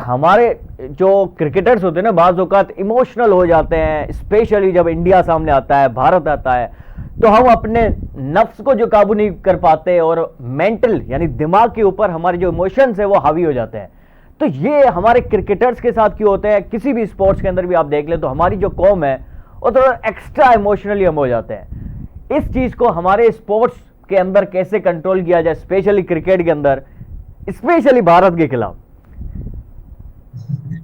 हमारे जो क्रिकेटर्स होते हैं ना, बाज़ औक़ात इमोशनल हो जाते हैं, स्पेशली जब इंडिया सामने आता है, भारत आता है, तो हम अपने नफ्स को जो काबू नहीं कर पाते और मेंटल यानी दिमाग के ऊपर हमारे जो इमोशंस है वो हावी हो जाते हैं। तो ये हमारे क्रिकेटर्स के साथ क्यों होते हैं? किसी भी स्पोर्ट्स के अंदर भी आप देख ले तो हमारी जो कौम है वो थोड़ा एक्स्ट्रा इमोशनली हम हो जाते हैं। इस चीज को हमारे स्पोर्ट्स के अंदर कैसे कंट्रोल किया जाए, स्पेशली क्रिकेट के अंदर, स्पेशली भारत के खिलाफ?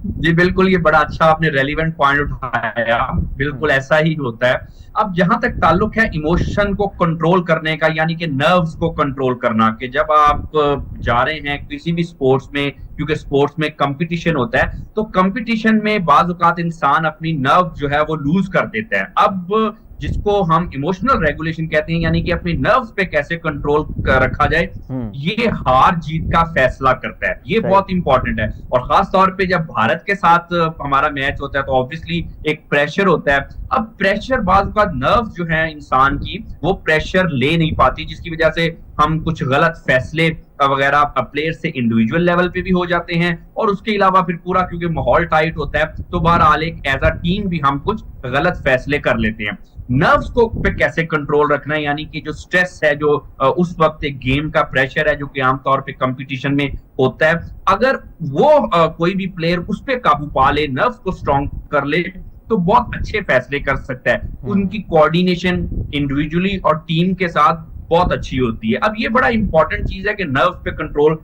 जी बिल्कुल, ये बड़ा अच्छा आपने रेलिवेंट पॉइंट उठाया। बिल्कुल ऐसा ही होता है। अब जहां तक ताल्लुक है इमोशन को कंट्रोल करने का, यानी कि नर्व्स को कंट्रोल करना, कि जब आप जा रहे हैं किसी भी स्पोर्ट्स में, क्योंकि स्पोर्ट्स में कंपटीशन होता है, तो कंपटीशन में बाज औकात इंसान अपनी नर्व जो है वो लूज कर देता है। अब जिसको हम इमोशनल रेगुलेशन कहते हैं, यानी कि अपनी नर्व्स पे कैसे कंट्रोल रखा जाए, ये हार जीत का फैसला करता है। ये बहुत इंपॉर्टेंट है। और खास तौर पे जब भारत के साथ हमारा मैच होता है तो ऑब्वियसली एक प्रेशर होता है। अब प्रेशर बाज का नर्व जो है इंसान की, वो प्रेशर ले नहीं पाती, जिसकी वजह से हम कुछ गलत फैसले वगैरह प्लेयर से इंडिविजुअल लेवल पे भी हो जाते हैं। और उसके अलावा फिर पूरा क्योंकि माहौल टाइट होता है तो बहरहाल एक एज अ टीम भी हम कुछ गलत फैसले कर लेते हैं। नर्व्स को पे कैसे कंट्रोल रखना है, यानी कि जो स्ट्रेस है, जो उस वक्त एक गेम का प्रेशर है जो कि आमतौर पे कंपटीशन में होता है, अगर वो कोई भी प्लेयर उस पे काबू पा ले, नर्व्स को स्ट्रॉन्ग कर ले, तो बहुत अच्छे फैसले कर सकता है। उनकी कोऑर्डिनेशन इंडिविजुअली और टीम के साथ बहुत अच्छी होती है। अब ये बड़ा इंपॉर्टेंट चीज है कि नर्व पे कंट्रोल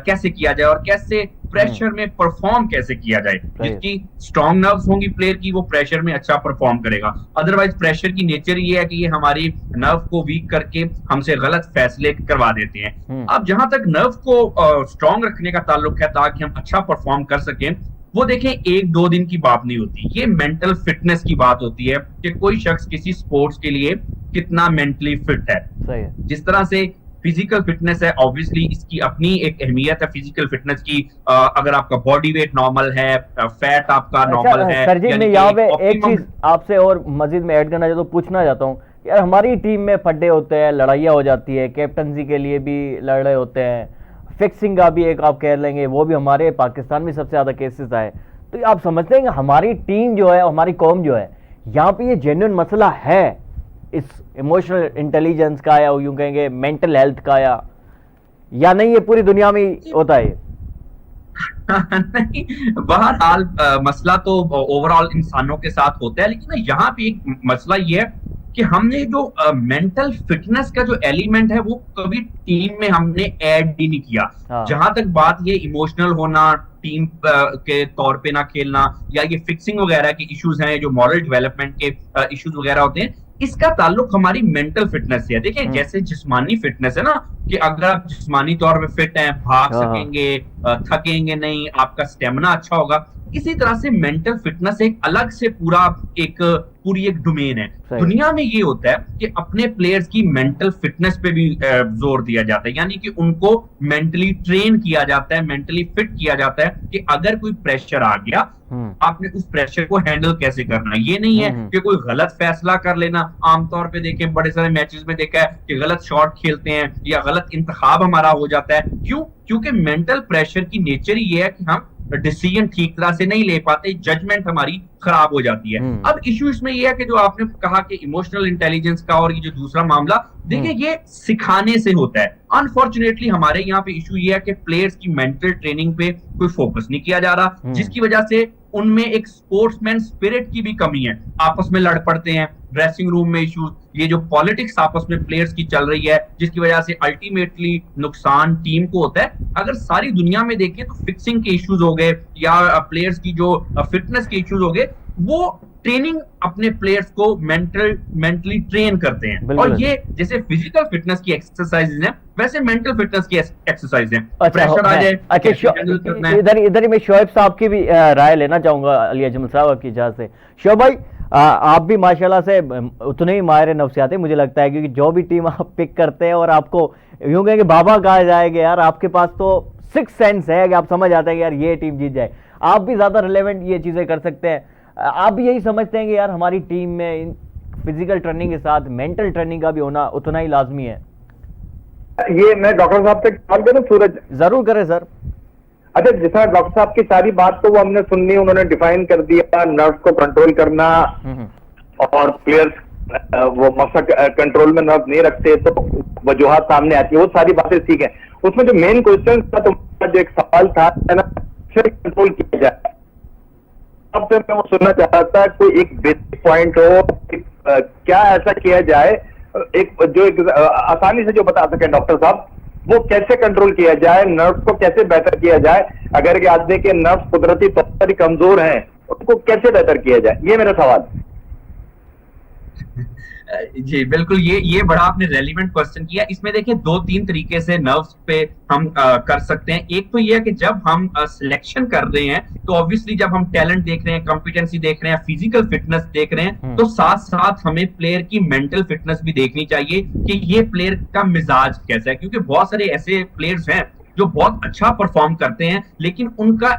कैसे किया जाए और कैसे प्रेशर में परफॉर्म कैसे किया जाए। जिसकी स्ट्रॉन्ग नर्व्स होंगी प्लेयर की, वो प्रेशर में अच्छा परफॉर्म करेगा। अदरवाइज प्रेशर की नेचर ये है कि ये हमारी नर्व को वीक करके हमसे गलत फैसले करवा देते हैं। अब जहां तक नर्व को स्ट्रॉन्ग रखने का ताल्लुक है ताकि हम अच्छा परफॉर्म कर सकें, वो देखें एक दो दिन की बात नहीं होती, ये मेंटल फिटनेस की बात होती है कि कोई शख्स किसी स्पोर्ट्स के लिए कितना मेंटली फिट है। सही है। जिस तरह से फिजिकल फिटनेस है, ऑब्वियसली इसकी अपनी एक अहमियत है फिजिकल फिटनेस की। अगर आपका बॉडी वेट नॉर्मल है, फैट आपका नॉर्मल है। सर जी, मैं यहाँ पे एक चीज आपसे और मजीद में ऐड करना चाहता हूँ, पूछना चाहता हूँ यार, हमारी टीम में फड्डे होते हैं, लड़ाइयाँ हो जाती है, कैप्टनसी के लिए भी लड़ रहे होते हैं, फिक्सिंग का भी एक आप कह लेंगे, वो भी हमारे पाकिस्तान में सबसे ज्यादा केसेस आए। तो आप समझते हैं कि हमारी टीम जो है, हमारी कौम जो है, यहाँ पे ये जेन्युइन मसला है इस इमोशनल इंटेलिजेंस का, या यूं कहेंगे मेंटल हेल्थ का, या नहीं ये पूरी दुनिया में होता है? नहीं, बहरहाल मसला तो ओवरऑल इंसानों के साथ होता है, लेकिन यहाँ पे एक मसला ये है कि हमने जो मेंटल फिटनेस का जो एलिमेंट है वो कभी टीम में हमने ऐड ही नहीं किया। जहां तक बात ये इमोशनल होना, टीम के तौर पे ना खेलना, या ये फिक्सिंग वगैरह के इश्यूज हैं, जो मॉरल डेवलपमेंट के इश्यूज वगैरह होते हैं, इसका ताल्लुक हमारी मेंटल फिटनेस से है। देखिए जैसे जिस्मानी फिटनेस है ना, कि अगर आप जिस्मानी तौर पे फिट हैं, भाग सकेंगे, थकेंगे नहीं, आपका स्टेमिना अच्छा होगा, इसी तरह से मेंटल फिटनेस एक अलग से पूरी एक डोमेन है। दुनिया में ये होता है कि अपने प्लेयर्स की मेंटल फिटनेस पे भी जोर दिया जाता है, यानी कि उनको मेंटली ट्रेन किया जाता है, मेंटली फिट किया जाता है कि अगर कोई प्रेशर आ गया, आपने उस प्रेशर को हैंडल कैसे करना। ये नहीं है कि कोई गलत फैसला कर लेना। आमतौर पे देखें, बड़े सारे मैचेस में देखा है कि गलत शॉट खेलते हैं या गलत इंतखाब हमारा हो जाता है। क्यों? क्योंकि मेंटल प्रेशर की नेचर ये है कि हम डिसीजन ठीक तरह से नहीं ले पाते, जजमेंट हमारी खराब हो जाती है। अब इश्यू इसमें यह है कि जो आपने कहा कि इमोशनल इंटेलिजेंस का, और ये जो दूसरा मामला, देखिए ये सिखाने से होता है। अनफॉर्चुनेटली हमारे यहाँ पे इश्यू ये है कि प्लेयर्स की मेंटल ट्रेनिंग पे कोई फोकस नहीं किया जा रहा, जिसकी वजह से उनमें एक स्पोर्ट्समैन स्पिरिट की भी कमी है। आपस में लड़ पड़ते हैं, ड्रेसिंग रूम में इश्यूज, ये जो पॉलिटिक्स आपस में प्लेयर्स की चल रही है, जिसकी वजह से अल्टीमेटली नुकसान टीम को होता है। अगर सारी दुनिया में देखें तो फिक्सिंग के इश्यूज हो गए या प्लेयर्स की जो फिटनेस के इश्यूज हो गए, वो ट्रेनिंग अपने प्लेयर्स को मेंटली ट्रेन करते हैं। और ये जैसे फिजिकल फिटनेस की एक्सरसाइज है, वैसे मेंटल फिटनेस की एक्सरसाइज है। प्रेशर आ जाए, अच्छा, इधर ही मैं शोएब साहब की भी राय लेना चाहूंगा, अली अजमल साहब की इजाजत से। शोएब भाई, आप भी माशाल्लाह से उतने ही माहिर नफ्सियात है मुझे लगता है, क्योंकि जो भी टीम आप पिक करते हैं, और आपको यूं कहेंगे बाबा कहा जाएगा यार, आपके पास तो सिक्स सेंस है कि आप समझ आते हैं कि यार ये टीम जीत जाए। आप भी ज्यादा रिलेवेंट ये चीजें कर सकते हैं। आप भी यही समझते हैं कि यार हमारी टीम में फिजिकल ट्रेनिंग के साथ मेंटल ट्रेनिंग का भी होना उतना ही लाजमी है? ये मैं डॉक्टर साहब से सवाल करूं सूरज? जरूर करें सर। अच्छा, जैसा डॉक्टर साहब की सारी बात तो वो हमने सुन ली, उन्होंने डिफाइन कर दिया नर्व को कंट्रोल करना, और प्लेयर्स वो मकसद कंट्रोल में नर्व नहीं रखते तो वजूहत सामने आती है, वो सारी बातें ठीक है। उसमें जो मेन क्वेश्चन था, तो जो एक सवाल था ना, कंट्रोल किया जाए, अब से मैं वो सुनना चाह रहा था, कोई एक बेसिक पॉइंट हो, क्या ऐसा किया जाए, एक आसानी से जो बता सके डॉक्टर साहब, वो कैसे कंट्रोल किया जाए, नर्व्स को कैसे बेहतर किया जाए, अगर के आदमी के नर्व्स कुदरती तौर पर कमजोर हैं, उनको कैसे बेहतर किया जाए, ये मेरा सवाल है। जी बिल्कुल, ये बड़ा आपने रेलिवेंट क्वेश्चन किया। इसमें देखिए 2-3 तरीके से नर्व्स पे हम कर सकते हैं। एक तो ये है कि जब हम सिलेक्शन कर रहे हैं, तो ऑब्वियसली जब हम टैलेंट देख रहे हैं, कॉम्पिटेंसी देख रहे हैं, फिजिकल फिटनेस देख रहे हैं, तो साथ साथ हमें प्लेयर की मेंटल फिटनेस भी देखनी चाहिए कि ये प्लेयर का मिजाज कैसा है, क्योंकि बहुत सारे ऐसे प्लेयर्स हैं जो बहुत अच्छा परफॉर्म करते हैं, लेकिन उनका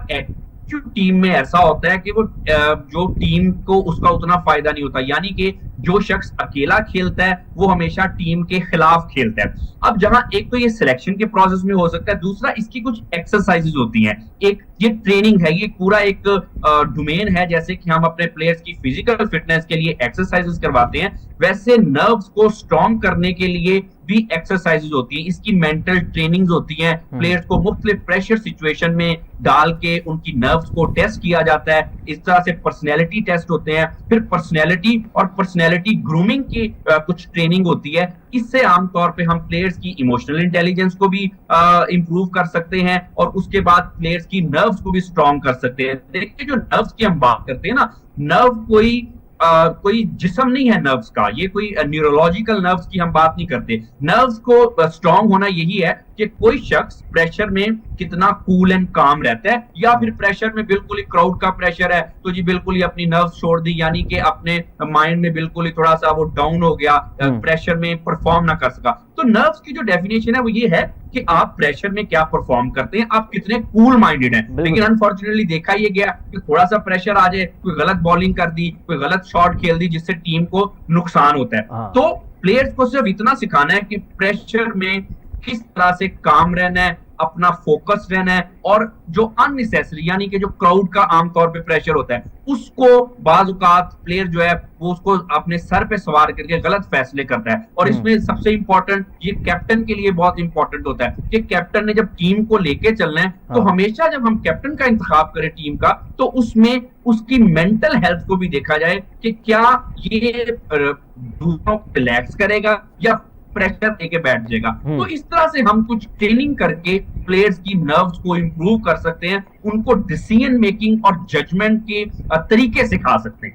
टीम में ऐसा होता है कि वो जो टीम को उसका उतना फायदा नहीं होता, यानी कि जो शख्स अकेला खेलता है वो हमेशा टीम के खिलाफ खेलता है। अब जहां एक तो ये सिलेक्शन के प्रोसेस में हो सकता है, दूसरा इसकी कुछ एक्सरसाइजेज होती हैं, एक ये ट्रेनिंग है, ये पूरा एक डोमेन है। जैसे कि हम अपने प्लेयर्स की फिजिकल फिटनेस के लिए एक्सरसाइजेज करवाते हैं, वैसे नर्व्स को स्ट्रॉन्ग करने के लिए भी एक्सरसाइजेज होती है, इसकी मेंटल ट्रेनिंग्स होती हैं। प्लेयर्स को मुख्तलिफ प्रेशर सिचुएशन में डाल के उनकी नर्व्स को टेस्ट किया जाता है। इस तरह से पर्सनैलिटी टेस्ट होते हैं, फिर पर्सनैलिटी और पर्सनैलिटी ग्रूमिंग की कुछ ट्रेनिंग होती है। इससे आमतौर पे हम प्लेयर्स की इमोशनल इंटेलिजेंस को भी इंप्रूव कर सकते हैं, और उसके बाद प्लेयर्स की नर्व्स को भी स्ट्रॉन्ग कर सकते हैं। देखिए, जो नर्व्स की हम बात करते हैं ना, नर्व कोई जिस्म नहीं है नर्व्स का, ये कोई न्यूरोलॉजिकल नर्व्स की हम बात नहीं करते। नर्व्स को स्ट्रॉन्ग होना यही है कि कोई शख्स प्रेशर में कितना कूल एंड काम रहता है, या फिर प्रेशर में बिल्कुल ही क्राउड का प्रेशर है तो जी बिल्कुल ही अपनी नर्व्स छोड़ दी, यानी कि अपने माइंड में बिल्कुल ही थोड़ा सा वो डाउन हो गया, प्रेशर में परफॉर्म ना कर सका। तो नर्व्स की जो डेफिनेशन है वो ये है कि आप प्रेशर में क्या परफॉर्म करते हैं, आप कितने कूल माइंडेड हैं। लेकिन अनफॉर्चुनेटली देखा ये गया कि थोड़ा सा प्रेशर आ जाए, कोई गलत बॉलिंग कर दी, कोई गलत शॉट खेल दी, जिससे टीम को नुकसान होता है। तो प्लेयर्स को सिर्फ इतना सिखाना है कि प्रेशर में किस तरह से काम रहना है, अपना फोकस रहना है, और जो अननेसेसरी यानी कि जो क्राउड का आमतौर पे प्रेशर होता है, उसको बाज औकात प्लेयर जो है वो उसको अपने सर पे सवार करके गलत फैसले करता है। और इसमें सबसे इंपॉर्टेंट ये कैप्टन के लिए बहुत इंपॉर्टेंट होता है कि कैप्टन ने जब टीम को लेके चलना है, तो हमेशा जब हम कैप्टन का इंतखाब करें टीम का, तो उसमें उसकी मेंटल हेल्थ को भी देखा जाए कि क्या ये दूसरों को रिलैक्स करेगा या प्रेशर लेके बैठ जाएगा। तो इस तरह से हम कुछ ट्रेनिंग करके प्लेयर्स की नर्व्स को इंप्रूव कर सकते हैं, उनको डिसीजन मेकिंग और जजमेंट के तरीके सिखा सकते हैं।